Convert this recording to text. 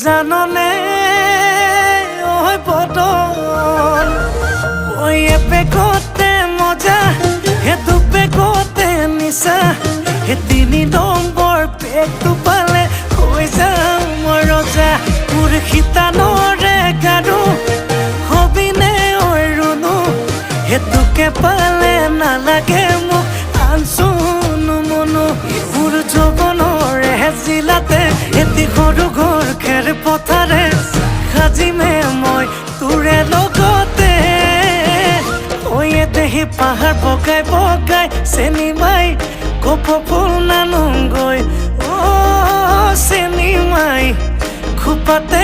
জাননে ওই বদল ওই পেকতে মজা হে দু পেকতে নিচা হে 3 নম্বৰ পেকটো পালে হৈ যাম মই ৰজা তোৰ শিতানৰে গাৰু হবিনে ঐ ৰুণু হেতুকে পালে নালাগে মোক আনচুনো মনো মোৰ যৌৱনৰে জিলাতে এটি সৰু ঘৰ খেৰ পথাৰে সাজিমে মই তোৰে লগতে ঐ দেহি পাহাৰ বগাই বগাই চেনি মাই কপ ফুল নানুংগৈ চেনি মাই খোপাতে